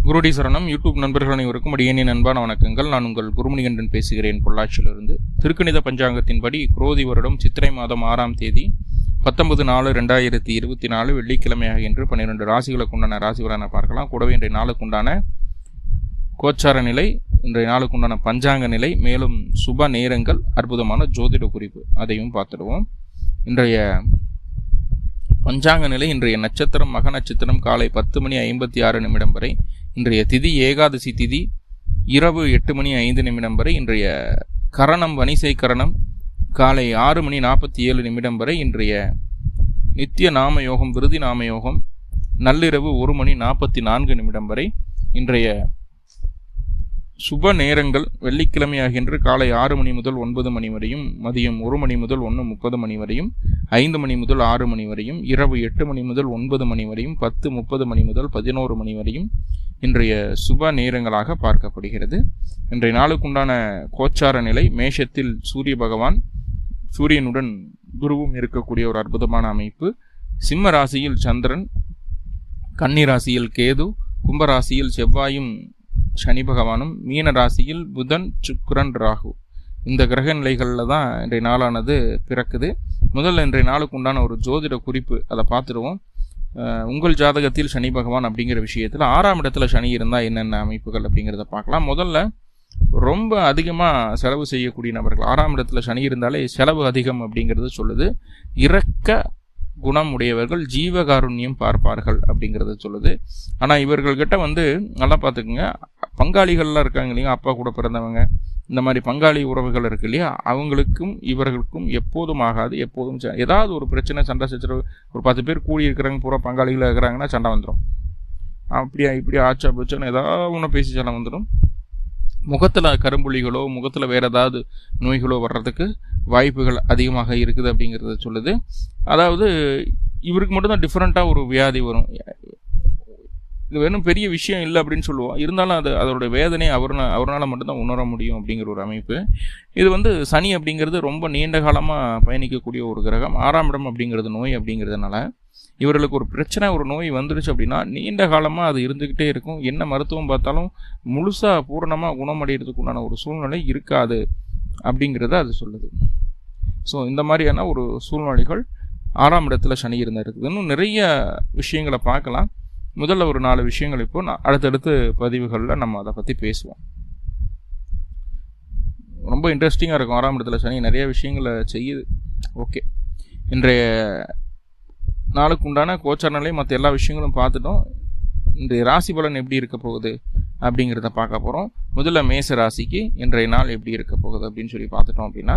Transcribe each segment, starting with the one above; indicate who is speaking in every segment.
Speaker 1: குருடி சரணம் யூடியூப் நண்பர்கள் அனைவருக்கும் அடியேனின் அன்பான வணக்கங்கள். நான் உங்கள் குருமணிகண்டன் பேசுகிறேன், பொள்ளாச்சியிலிருந்து. திருக்கணித பஞ்சாங்கத்தின்படி குரோதி வருடம் சித்திரை மாதம் 6ஆம் தேதி 19/4/2024 வெள்ளிக்கிழமையாகின்று 12 ராசிகளுக்கு உண்டான ராசி பலனை பார்க்கலாம். கூடவே இன்றைய நாளுக்குண்டான கோச்சார நிலை, இன்றைய நாளுக்குண்டான பஞ்சாங்க நிலை, மேலும் சுப நேரங்கள், அற்புதமான ஜோதிட குறிப்பு அதையும் பார்த்துடுவோம். இன்றைய பஞ்சாங்க நிலை, இன்றைய நட்சத்திரம் மக நட்சத்திரம் காலை 10:56 வரை. இன்றைய திதி ஏகாதசி திதி இரவு 8:05 வரை. இன்றைய கரணம் வணிசை கரணம் காலை 6:47 வரை. இன்றைய நித்திய நாம யோகம் விருதி நாம யோகம் நள்ளிரவு 1:44 வரை. இன்றைய சுப நேரங்கள் வெள்ளிக்கிழமையாகின்ற காலை 6 மணி முதல் 9 மணி வரையும், மதியம் 1 மணி முதல் 1:30 வரையும், 5 மணி முதல் 6 மணி வரையும், இரவு 8 மணி முதல் 9 மணி வரையும், 10:30 மணி முதல் 11 மணி வரையும் இன்றைய சுப நேரங்களாக பார்க்கப்படுகிறது. இன்றைய நாளுக்குண்டான கோச்சார நிலை, மேஷத்தில் சூரிய பகவான் சூரியனுடன் குருவும் இருக்கக்கூடிய ஒரு அற்புதமான அமைப்பு. சிம்ம ராசியில் சந்திரன், கன்னி ராசியில் கேது, கும்பராசியில் செவ்வாயும் சனி பகவானும், மீன ராசியில் புதன், சுக்கிரன், ராகு. இந்த கிரக நிலைகளில் தான் இன்றைய நாளானது பிறக்குது. முதல்ல இன்றைய நாளுக்கு உண்டான ஒரு ஜோதிட குறிப்பு அதை பார்த்துருவோம். உங்கள் ஜாதகத்தில் சனி பகவான் அப்படிங்கிற விஷயத்தில் 6ஆம் இடத்துல சனி இருந்தால் என்னென்ன அமைப்புகள் அப்படிங்கிறத பார்க்கலாம். முதல்ல ரொம்ப அதிகமாக செலவு செய்யக்கூடிய நபர்கள், 6ஆம் இடத்துல சனி இருந்தாலே செலவு அதிகம் அப்படிங்கிறது சொல்லுது. இரக்க குணம் உடையவர்கள் ஜீவகாருண்யம் பார்ப்பார்கள் அப்படிங்கிறது சொல்லுது. ஆனால் இவர்கள்கிட்ட நல்லா பார்த்துக்குங்க, பங்காளிகள்லாம் இருக்காங்க இல்லையா, அப்பா கூட பிறந்தவங்க, இந்த மாதிரி பங்காளி உறவுகள் இருக்கு இல்லையா, அவங்களுக்கும் இவர்களுக்கும் எப்போதும் ஆகாது. எப்போதும் ஏதாவது ஒரு பிரச்சனை, சண்டை சச்சரவு, ஒரு 10 பேர் கூடி இருக்கிறவங்க பூரா பங்காளிகளாக இருக்கிறாங்கன்னா சண்டை வந்துடும். அப்படியா இப்படி ஆச்சா போச்சுன்னு ஏதாவது ஒன்று பேசி சண்டை வந்துடும். முகத்தில் கரும்புள்ளிகளோ, முகத்தில் வேறு ஏதாவது நோய்களோ வர்றதுக்கு வாய்ப்புகள் அதிகமாக இருக்குது அப்படிங்கிறத சொல்லுது. அதாவது இவருக்கு மட்டும்தான் டிஃப்ரெண்ட்டாக ஒரு வியாதி வரும். இது வேணும் பெரிய விஷயம் இல்லை அப்படின்னு சொல்லுவோம், இருந்தாலும் அதோட வேதனை அவரால் மட்டும்தான் உணர முடியும் அப்படிங்கிற ஒரு அமைப்பு. இது சனி அப்படிங்கிறது ரொம்ப நீண்ட காலமாக பயணிக்கக்கூடிய ஒரு கிரகம். 6ஆம் இடம் அப்படிங்கிறது நோய் அப்படிங்கிறதுனால இவர்களுக்கு ஒரு பிரச்சனை, ஒரு நோய் வந்துடுச்சு அப்படின்னா நீண்ட காலமாக அது இருந்துக்கிட்டே இருக்கும். என்ன மருத்துவம் பார்த்தாலும் முழுசாக பூரணமாக குணமடைகிறதுக்கு உண்டான ஒரு சூழ்நிலை இருக்காது அப்படிங்கிறத அது சொல்லுது. ஸோ இந்த மாதிரியான ஒரு சூழ்நிலைகள் 6ஆம் இடத்துல சனி இருக்குது. இன்னும் நிறைய விஷயங்களை பார்க்கலாம். முதல்ல ஒரு 4 விஷயங்கள் இப்போ அடுத்தடுத்து பதிவுகளில் நம்ம அதை பற்றி பேசுவோம். ரொம்ப இன்ட்ரெஸ்டிங்காக இருக்கும். 6ஆம் இடத்துல சனி நிறைய விஷயங்களை செய்யுது. ஓகே, இன்றைய நாளுக்கு உண்டான கோச்சார நிலை மற்ற எல்லா விஷயங்களும் பார்த்துட்டோம். இன்றைய ராசி பலன் எப்படி இருக்க போகுது அப்படிங்கிறத பார்க்க போகிறோம். முதல்ல மேச ராசிக்கு இன்றைய நாள் எப்படி இருக்க போகுது அப்படின்னு சொல்லி பார்த்துட்டோம் அப்படின்னா,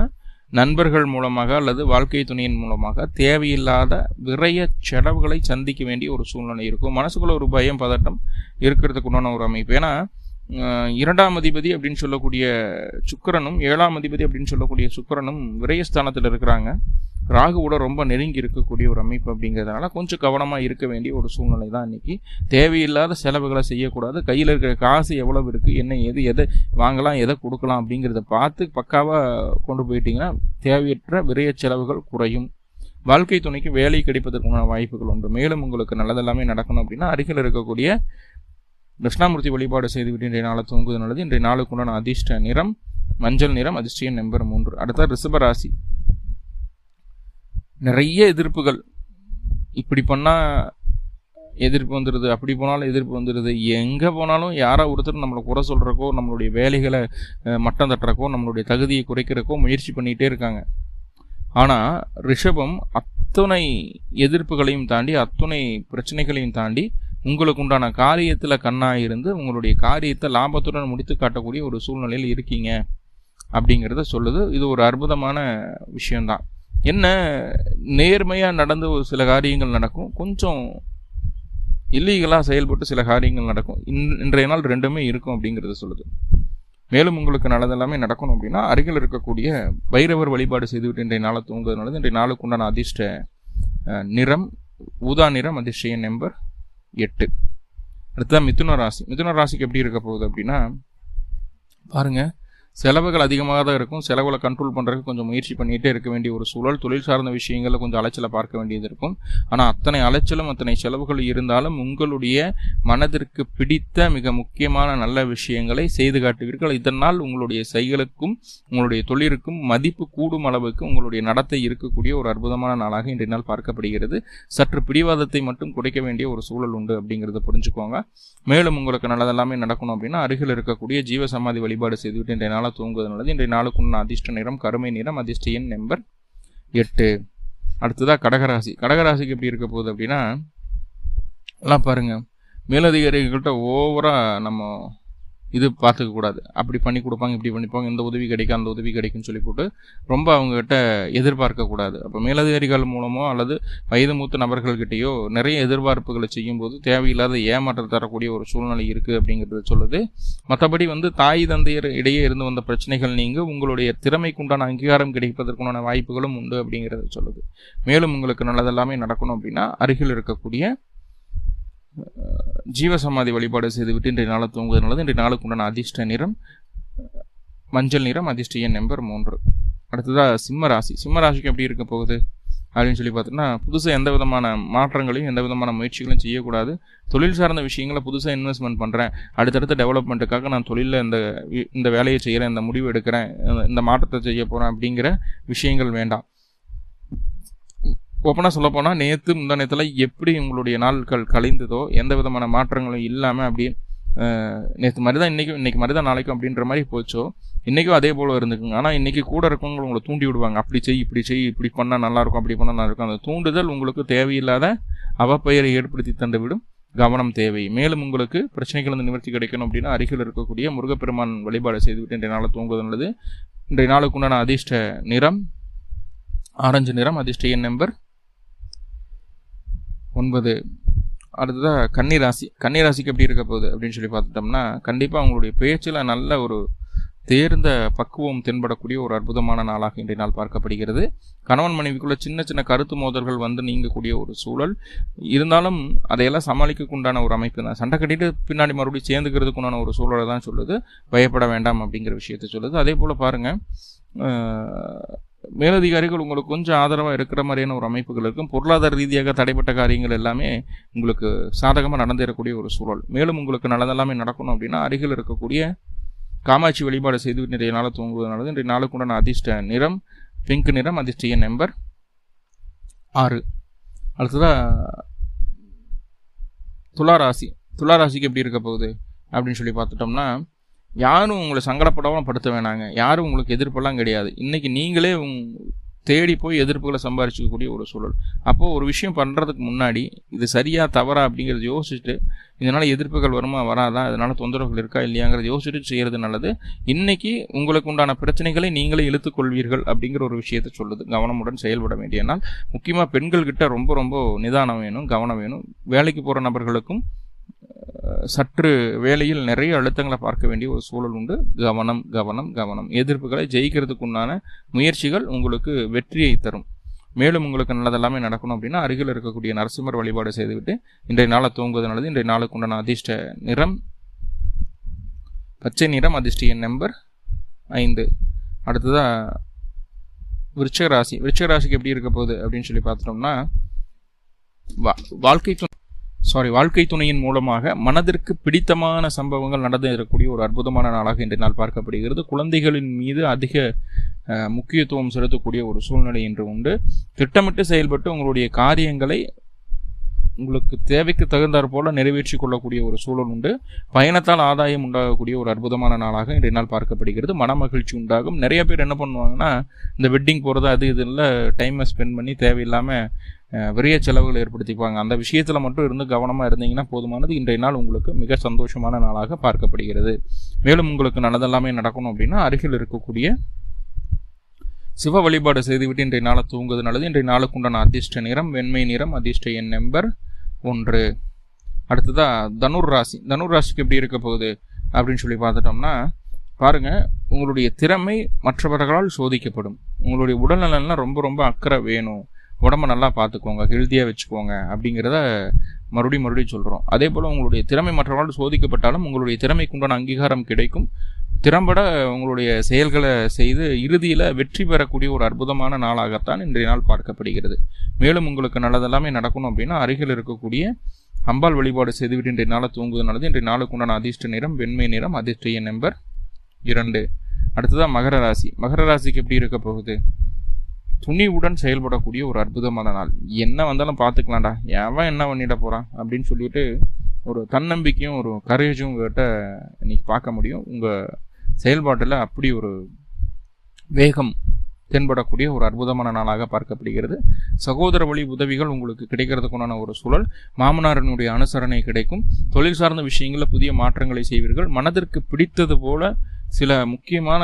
Speaker 1: நண்பர்கள் மூலமாக அல்லது வாழ்க்கை துணையின் மூலமாக தேவையில்லாத விரய செலவுகளை சந்திக்க வேண்டிய ஒரு சூழ்நிலை இருக்கும். மனசுக்குள்ள ஒரு பயம், பதட்டம் இருக்கிறதுக்கு உண்டான ஒரு அமைப்பு. ஏன்னா 2ஆம் அதிபதி அப்படின்னு சொல்லக்கூடிய சுக்கிரனும் 7ஆம் அதிபதி அப்படின்னு சொல்லக்கூடிய சுக்கிரனும் விரயஸ்தானத்தில் இருக்கிறாங்க. ராகுவோட ரொம்ப நெருங்கி இருக்கக்கூடிய ஒரு அமைப்பு அப்படிங்கிறதுனால கொஞ்சம் கவனமாக இருக்க வேண்டிய ஒரு சூழ்நிலை தான் இன்னைக்கு. தேவையில்லாத செலவுகளை செய்யக்கூடாது. கையில் இருக்கிற காசு எவ்வளவு இருக்குது, என்ன எதை வாங்கலாம், எதை கொடுக்கலாம் அப்படிங்கிறத பார்த்து பக்காவாக கொண்டு போயிட்டீங்கன்னா தேவையற்ற விரைய செலவுகள் குறையும். வாழ்க்கை துணைக்கு வேலை கிடைப்பதற்கான வாய்ப்புகள் உண்டு. மேலும் உங்களுக்கு நல்லதெல்லாமே நடக்கணும் அப்படின்னா அருகில் இருக்கக்கூடிய தட்சிணாமூர்த்தி வழிபாடு செய்துவிட்டு இன்றைய நாளை தூங்குவது நல்லது. இன்றைய நாளுக்குண்டான அதிர்ஷ்ட நிறம் மஞ்சள் நிறம், அதிர்ஷ்ட நம்பர் 3. அடுத்த ரிஷபராசி. நிறைய எதிர்ப்புகள், இப்படி பண்ணால் எதிர்ப்பு வந்துடுது, அப்படி போனாலும் எதிர்ப்பு வந்துடுது. எங்கே போனாலும் யாரோ ஒருத்தர் நம்மளை குறை சொல்கிறக்கோ, நம்மளுடைய வேலைகளை மட்டம் தட்டுறக்கோ, நம்மளுடைய தகுதியை குறைக்கிறக்கோ முயற்சி பண்ணிகிட்டே இருக்காங்க. ஆனால் ரிஷபம் அத்துணை எதிர்ப்புகளையும் தாண்டி, அத்துணை பிரச்சனைகளையும் தாண்டி உங்களுக்கு உண்டான காரியத்தில் கண்ணாக இருந்து உங்களுடைய காரியத்தை லாபத்துடன் முடித்து காட்டக்கூடிய ஒரு சூழ்நிலையில் இருக்கீங்க அப்படிங்கிறத சொல்லுது. இது ஒரு அற்புதமான விஷயம்தான். என்ன, நேர்மையாக நடந்து ஒரு சில காரியங்கள் நடக்கும், கொஞ்சம் இல்லீகலாக செயல்பட்டு சில காரியங்கள் நடக்கும். இன்றைய நாள் ரெண்டுமே இருக்கும் அப்படிங்கிறத சொல்லுது. மேலும் உங்களுக்கு நல்லதெல்லாமே நடக்கணும் அப்படின்னா அருகில் இருக்கக்கூடிய பைரவர் வழிபாடு செய்துவிட்டு இன்றைய நாளை தூங்குவது நல்லது. இன்றைய நாளுக்கு உண்டான அதிர்ஷ்ட நிறம் ஊதா நிறம், அதிர்ஷ்ட நம்பர் 8. அடுத்ததான் மிதுன ராசி. மிதுன ராசிக்கு எப்படி இருக்க போகுது அப்படின்னா பாருங்க, செலவுகள் அதிகமாக தான் இருக்கும். செலவுகளை கண்ட்ரோல் பண்ணுறதுக்கு கொஞ்சம் முயற்சி பண்ணிகிட்டே இருக்க வேண்டிய ஒரு சூழல். தொழில் சார்ந்த விஷயங்களில் கொஞ்சம் அலைச்சலை பார்க்க வேண்டியது இருக்கும். ஆனால் அத்தனை அலைச்சலும் அத்தனை செலவுகள் இருந்தாலும் உங்களுடைய மனதிற்கு பிடித்த மிக முக்கியமான நல்ல விஷயங்களை செய்து காட்டுவீர்கள். இதனால் உங்களுடைய செயலுக்கும் உங்களுடைய தொழிலுக்கும் மதிப்பு கூடும் அளவுக்கு உங்களுடைய நடத்தை இருக்கக்கூடிய ஒரு அற்புதமான நாளாக இன்றைய நாள் பார்க்கப்படுகிறது. சற்று பிடிவாதத்தை மட்டும் குறைக்க வேண்டிய ஒரு சூழல் உண்டு அப்படிங்கிறத புரிஞ்சுக்கோங்க. மேலும் உங்களுக்கு நல்லதெல்லாமே நடக்கணும் அப்படின்னா அருகில் இருக்கக்கூடிய ஜீவசமாதி வழிபாடு செய்துவிட்டு இன்றைய நாளை தூங்குவது நல்லது. இன்றைய நாளுக்குள்ள அதிர்ஷ்ட நிறம் கருமை நிறம், அதிர்ஷ்ட எண் நம்பர் 8. அடுத்ததாக கடகராசி. கடகராசிக்கு எப்படி இருக்க போகுது அப்படின்னா, எல்லாம் பாருங்க, மேலதிகாரிகள்கிட்ட ஓவரா நம்ம இது பார்த்துக்க கூடாது. அப்படி பண்ணி கொடுப்பாங்க, இப்படி பண்ணிப்பாங்க, இந்த உதவி கிடைக்கும் அந்த உதவி கிடைக்குன்னு சொல்லி போட்டு ரொம்ப அவங்ககிட்ட எதிர்பார்க்கக்கூடாது. அப்போ மேலதிகாரிகள் மூலமோ அல்லது வயது மூத்த நபர்கள்கிட்டையோ நிறைய எதிர்பார்ப்புகளை செய்யும்போது தேவையில்லாத ஏமாற்றம் தரக்கூடிய ஒரு சூழ்நிலை இருக்குது அப்படிங்கிறது சொல்லுது. மற்றபடி தாய் தந்தையர் இடையே இருந்து வந்த பிரச்சனைகள் நீங்க உங்களுடைய திறமைக்குண்டான அங்கீகாரம் கிடைப்பதற்குண்டான வாய்ப்புகளும் உண்டு அப்படிங்கிறத சொல்லுது. மேலும் உங்களுக்கு நல்லதெல்லாமே நடக்கணும் அப்படின்னா அருகில் இருக்கக்கூடிய ஜீவசமாதி வழிபாடு செய்துவிட்டு இன்றைய நாளை தூங்குவது நல்லது. இன்றைய நாளுக்கு உண்டான அதிர்ஷ்ட நிறம் மஞ்சள் நிறம், அதிர்ஷ்ட எண் நம்பர் 3. அடுத்ததாக சிம்ம ராசி. சிம்ம ராசிக்கு எப்படி இருக்க போகுது அப்படின்னு சொல்லி பார்த்தோம்னா, புதுசாக எந்த விதமான மாற்றங்களையும் எந்த விதமான முயற்சிகளையும் செய்யக்கூடாது. தொழில் சார்ந்த விஷயங்களை புதுசாக இன்வெஸ்ட்மெண்ட் பண்ணுறேன், அடுத்தடுத்த டெவலப்மெண்ட்டுக்காக நான் தொழிலில் இந்த வேலையை செய்கிறேன், இந்த முடிவு எடுக்கிறேன், இந்த மாற்றத்தை செய்ய போகிறேன் அப்படிங்கிற விஷயங்கள் வேண்டாம். ஓப்பனாக சொல்லப்போனால் நேற்று முந்தானத்தில் எப்படி உங்களுடைய நாட்கள் கழிந்ததோ எந்த விதமான மாற்றங்களும் இல்லாமல் அப்படியே நேற்று மாதிரி தான் இன்றைக்கி மாதிரி தான் நாளைக்கும் அப்படின்ற மாதிரி போச்சோ இன்றைக்கும் அதே போல் இருந்துக்குங்க. ஆனால் இன்றைக்கி கூட இருக்கவங்க உங்களை தூண்டி விடுவாங்க. அப்படி செய், இப்படி பண்ணால் நல்லாயிருக்கும், அப்படி பண்ணால் நல்லாயிருக்கும். அந்த தூண்டுதல் உங்களுக்கு தேவையில்லாத அவப்பெயரை ஏற்படுத்தி தந்துவிடும். கவனம் தேவை. மேலும் உங்களுக்கு பிரச்சனைகள் நிவர்த்தி கிடைக்கணும் அப்படின்னா அருகில் இருக்கக்கூடிய முருகப்பெருமான் வழிபாடு செய்துவிட்டு இன்றைய நாளை தூங்குவது நல்லது. இன்றைய நாளுக்கு உண்டான அதிர்ஷ்ட நிறம் ஆரஞ்சு நிறம், அதிர்ஷ்ட எண் நம்பர் 9. அடுத்ததாக கன்னிராசி. கன்னிராசிக்கு எப்படி இருக்க போகுது அப்படின்னு சொல்லி பார்த்துட்டோம்னா, கண்டிப்பாக உங்களுடைய பேச்சில் நல்ல ஒரு தேர்ந்த பக்குவம் தென்படக்கூடிய ஒரு அற்புதமான நாளாக இன்றைய நாள் பார்க்கப்படுகிறது. கணவன் மனைவிக்குள்ள சின்ன சின்ன கருத்து மோதல்கள் நீங்கக்கூடிய ஒரு சூழல் இருந்தாலும் அதையெல்லாம் சமாளிக்கக்குண்டான ஒரு அமைப்பு தான். சண்டை கட்டிட்டு பின்னாடி மறுபடியும் சேர்ந்துக்கிறதுக்குண்டான ஒரு சூழலை தான் சொல்லுது. பயப்பட வேண்டாம் அப்படிங்கிற விஷயத்தை சொல்லுது. அதே போல் பாருங்கள், மேலதிகாரிகள் உங்களுக்கு கொஞ்சம் ஆதரவாக இருக்கிற மாதிரியான ஒரு அமைப்புகள் இருக்கும். பொருளாதார ரீதியாக தடைப்பட்ட காரியங்கள் எல்லாமே உங்களுக்கு சாதகமாக நடந்தேறக்கூடிய ஒரு சூழல். மேலும் உங்களுக்கு நல்லதெல்லாமே நடக்கணும் அப்படின்னா அருகில் இருக்கக்கூடிய காமாட்சி வழிபாடு செய்து இன்றைய நாளை தூங்குவதனால இன்றைய நாளுக்குண்டான அதிர்ஷ்ட நிறம் பிங்க் நிறம், அதிர்ஷ்ட எண் நம்பர் 6. அடுத்ததாக துளாராசி. துளாராசிக்கு எப்படி இருக்க போகுது அப்படின்னு சொல்லி பார்த்துட்டோம்னா, யாரும் உங்களை சங்கடப்படாமல் படுத்த வேணாங்க. யாரும் உங்களுக்கு எதிர்ப்பெல்லாம் கிடையாது. இன்றைக்கி நீங்களே தேடி போய் எதிர்ப்புகளை சம்பாதிச்சிக்கக்கூடிய ஒரு சூழல். அப்போது ஒரு விஷயம் பண்ணுறதுக்கு முன்னாடி இது சரியா தவறா அப்படிங்கிறத யோசிச்சுட்டு, இதனால் எதிர்ப்புகள் வருமா வராதா, இதனால் தொந்தரவுகள் இருக்கா இல்லையாங்கிறத யோசிச்சுட்டு செய்கிறது நல்லது. இன்றைக்கி உங்களுக்கு உண்டான பிரச்சனைகளை நீங்களே இழுத்துக்கொள்வீர்கள் அப்படிங்கிற ஒரு விஷயத்தை சொல்லுது. கவனமுடன் செயல்பட வேண்டிய நாள். முக்கியமாக பெண்கள்கிட்ட ரொம்ப ரொம்ப நிதானம் வேணும், கவனம் வேணும். வேலைக்கு போகிற நபர்களுக்கும் சற்று வேலையில் நிறைய அழுத்தங்களை பார்க்க வேண்டிய ஒரு சூழல் உண்டு. கவனம் கவனம் கவனம். எதிர்ப்புகளை ஜெயிக்கிறதுக்குண்டான முயற்சிகள் உங்களுக்கு வெற்றியை தரும். மேலும் உங்களுக்கு நல்லதெல்லாமே நடக்கணும் அப்படின்னா அருகில் இருக்கக்கூடிய நரசிம்மர் வழிபாடு செய்துவிட்டு இன்றைய நாளை தூங்குவது நல்லது. இன்றைய நாளுக்கு உண்டான அதிர்ஷ்ட நிறம் பச்சை நிறம், அதிர்ஷ்ட எண் நம்பர் 5. அடுத்ததாக விருச்சிக ராசி. விருச்சிக ராசிக்கு எப்படி இருக்க போகுது அப்படின்னு சொல்லி பார்த்துட்டோம்னா, வாழ்க்கை துணையின் மூலமாக மனதிற்கு பிடித்தமான சம்பவங்கள் நடந்திருக்கக்கூடிய ஒரு அற்புதமான நாளாக இன்றைய நாள் பார்க்கப்படுகிறது. குழந்தைகளின் மீது அதிக முக்கியத்துவம் செலுத்தக்கூடிய ஒரு சூழ்நிலை இன்று உண்டு. திட்டமிட்டு செயல்பட்டு உங்களுடைய காரியங்களை உங்களுக்கு தேவைக்கு தகுந்தாற் போல நிறைவேற்றி கொள்ளக்கூடிய ஒரு சூழல் உண்டு. பயணத்தால் ஆதாயம் உண்டாகக்கூடிய ஒரு அற்புதமான நாளாக இன்றைய நாள் பார்க்கப்படுகிறது. மன மகிழ்ச்சி உண்டாகும். நிறைய பேர் என்ன பண்ணுவாங்கன்னா, இந்த வெட்டிங் போகிறது அது இதில் டைமை ஸ்பெண்ட் பண்ணி தேவையில்லாமல் விரைய செலவுகள் ஏற்படுத்திப்பாங்க. அந்த விஷயத்தில் மட்டும் இருந்து கவனமாக இருந்தீங்கன்னா போதுமானது. இன்றைய நாள் உங்களுக்கு மிக சந்தோஷமான நாளாக பார்க்கப்படுகிறது. மேலும் உங்களுக்கு நல்லதெல்லாமே நடக்கணும் அப்படின்னா அருகில் இருக்கக்கூடிய சிவ வழிபாடு செய்துவிட்டு இன்றைய நாளை தூங்குவது நல்லது. இன்றைய நாளுக்கு உண்டான அதிர்ஷ்ட நிறம் வெண்மை நிறம், அதிர்ஷ்ட எண் நம்பர் 1. அடுத்ததாக தனுர் ராசி. தனுர் ராசிக்கு எப்படி இருக்க போகுது அப்படின்னு சொல்லி பார்த்துட்டோம்னா, பாருங்கள், உங்களுடைய திறமை மற்றவர்களால் சோதிக்கப்படும். உங்களுடைய உடல்நலன்லாம் ரொம்ப ரொம்ப அக்கறை வேணும். உடம்பை நல்லா பார்த்துக்கோங்க, ஹெல்த்தியாக வச்சுக்கோங்க அப்படிங்கிறத மறுபடியும் சொல்கிறோம். அதே போல் உங்களுடைய திறமை மற்றவர்களால் சோதிக்கப்பட்டாலும் உங்களுடைய திறமைக்குண்டான அங்கீகாரம் கிடைக்கும். திறம்பட உங்களுடைய செயல்களை செய்து இறுதியில் வெற்றி பெறக்கூடிய ஒரு அற்புதமான நாளாகத்தான் இன்றைய நாள் பார்க்கப்படுகிறது. மேலும் உங்களுக்கு நல்லதெல்லாமே நடக்கணும் அப்படின்னா அருகில் இருக்கக்கூடிய அம்பாள் வழிபாடு செய்துவிட்டு இன்றைய நாளை தூங்குவது நல்லது. இன்றைய நாளுக்கு உண்டான அதிர்ஷ்ட நிறம் வெண்மை நிறம், அதிர்ஷ்ட எண் நம்பர் 2. அடுத்ததான் மகர ராசி. மகர ராசிக்கு எப்படி இருக்க போகுது? துணிவுடன் செயல்படக்கூடிய ஒரு அற்புதமான நாள். என்ன வந்தாலும் பார்த்துக்கலாம்டா, எவன் என்ன பண்ணிட போகிறான் அப்படின்னு சொல்லிட்டு ஒரு தன்னம்பிக்கையும் ஒரு கரேஜும் உங்கள்கிட்ட இன்னைக்கு பார்க்க முடியும். உங்கள் செயல்பாட்டில் அப்படி ஒரு வேகம் தென்படக்கூடிய ஒரு அற்புதமான நாளாக பார்க்கப்படுகிறது. சகோதர வழி உதவிகள் உங்களுக்கு கிடைக்கிறதுக்குண்டான ஒரு சூழல். மாமனாரனுடைய அனுசரணை கிடைக்கும். தொழில் சார்ந்த விஷயங்களில் புதிய மாற்றங்களை செய்வீர்கள். மனதிற்கு பிடித்தது போல சில முக்கியமான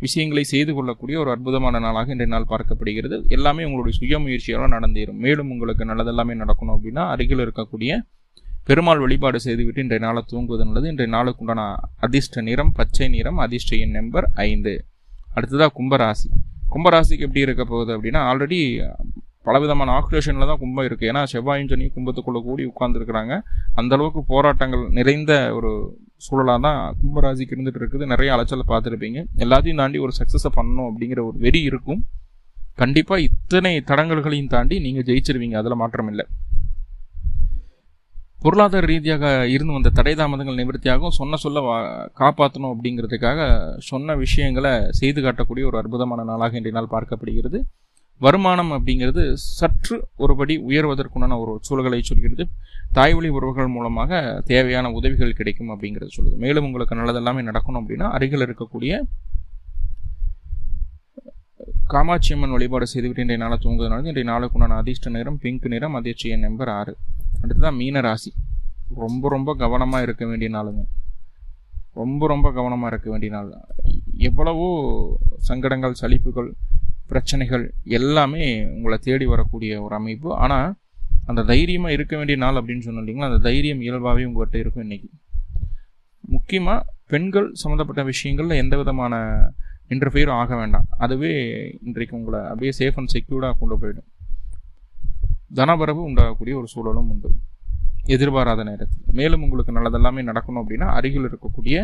Speaker 1: விஷயங்களை செய்து கொள்ளக்கூடிய ஒரு அற்புதமான நாளாக இன்றைய நாள் பார்க்கப்படுகிறது. எல்லாமே உங்களுடைய சுய முயற்சியால் நடந்தேறும். மேலும் உங்களுக்கு நல்லதெல்லாமே நடக்கணும் அப்படின்னா அருகில் இருக்கக்கூடிய பெருமாள் வழிபாடு செய்துவிட்டு இன்றைய நாளை தூங்குவது நல்லது. இன்றைய நாளுக்கு உண்டான அதிர்ஷ்ட நிறம் பச்சை நிறம், அதிர்ஷ்ட எண் நம்பர் 5. அடுத்ததாக கும்பராசி. கும்பராசிக்கு எப்படி இருக்க போகுது அப்படின்னா ஆல்ரெடி பலவிதமான ஆக்குலேஷனில் தான் கும்பம் இருக்குது. ஏன்னா செவ்வாயும் சனியும் கும்பத்துக்குள்ளே கூடி உட்கார்ந்துருக்குறாங்க. அந்தளவுக்கு போராட்டங்கள் நிறைந்த ஒரு சூழலாக தான் கும்பராசிக்கு இருந்துகிட்டு இருக்குது. நிறைய அலைச்சலை பார்த்துருப்பீங்க. எல்லாத்தையும் தாண்டி ஒரு சக்ஸஸை பண்ணணும் அப்படிங்கிற ஒரு வெறி இருக்கும். கண்டிப்பாக இத்தனை தடங்கல்களையும் தாண்டி நீங்கள் ஜெயிச்சிருவீங்க, அதில் மாற்றம் இல்லை. பொருளாதார ரீதியாக இருந்து வந்த தடை தாமதங்கள் நிவர்த்தியாகவும் சொல்ல காப்பாற்றணும் அப்படிங்கிறதுக்காக சொன்ன விஷயங்களை செய்து காட்டக்கூடிய ஒரு அற்புதமான நாளாக இன்றைய நாள் பார்க்கப்படுகிறது. வருமானம் அப்படிங்கிறது சற்று ஒருபடி உயர்வதற்குண்டான ஒரு சூழல்களை சொல்கிறது. தாய்வழி உறவுகள் மூலமாக தேவையான உதவிகள் கிடைக்கும் அப்படிங்கிறது சொல்லுது. மேலும் உங்களுக்கு நல்லதெல்லாமே நடக்கணும் அப்படின்னா அருகில் இருக்கக்கூடிய காமாட்சி அம்மன் வழிபாடு செய்துவிட்டு இன்றைய நாளை தூங்குவதனால இன்றைய நாளுக்குண்டான அதிர்ஷ்ட நிறம் பிங்க் நிறம், அதிர்ஷ்ட எண் நம்பர் 6. அடுத்ததான் மீன ராசி. ரொம்ப கவனமாக இருக்க வேண்டிய நாளுங்க. ரொம்ப கவனமாக இருக்க வேண்டிய நாள். எவ்வளவோ சங்கடங்கள், சலிப்புகள், பிரச்சனைகள் எல்லாமே உங்களை தேடி வரக்கூடிய ஒரு அமைப்பு. ஆனால் அந்த தைரியமாக இருக்க வேண்டிய நாள் அப்படின்னு சொன்னோம் இல்லைங்களா, அந்த தைரியம் இயல்பாகவே உங்கள்கிட்ட இருக்கும். இன்னைக்கு முக்கியமாக பெண்கள் சம்மந்தப்பட்ட விஷயங்களில் எந்த விதமான இன்டர்ஃபியரும் ஆக வேண்டாம். அதுவே இன்றைக்கு உங்களை அப்படியே சேஃப் அண்ட் செக்யூர்டாக கொண்டு போயிடும். தனபரவு உண்டாகக்கூடிய ஒரு சூழலும் உண்டு எதிர்பாராத நேரத்தில். மேலும் உங்களுக்கு நல்லதெல்லாமே நடக்கணும் அப்படின்னா அருகில் இருக்கக்கூடிய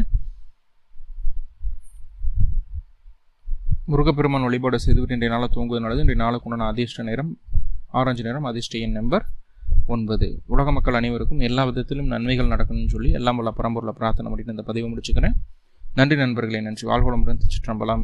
Speaker 1: முருகப்பெருமான் வழிபாடு செய்துவிட்டு இன்றைய நாளை தூங்குவது நல்லது. இன்றைய நாளுக்கு உண்டான அதிர்ஷ்ட நிறம் ஆரஞ்சு நிறம், அதிர்ஷ்ட எண் நம்பர் 9. உலக மக்கள் அனைவருக்கும் எல்லா விதத்திலும் நன்மைகள் நடக்கணும்னு சொல்லி எல்லாம் உள்ள பரம்பொருளை பிரார்த்தனை பண்ணிட்டு இந்த பதிவை முடிச்சுக்கிறேன். நன்றி நண்பர்களே. நன்றி. வாழ்வளமுடன். திருச்சிற்றம்பலம்.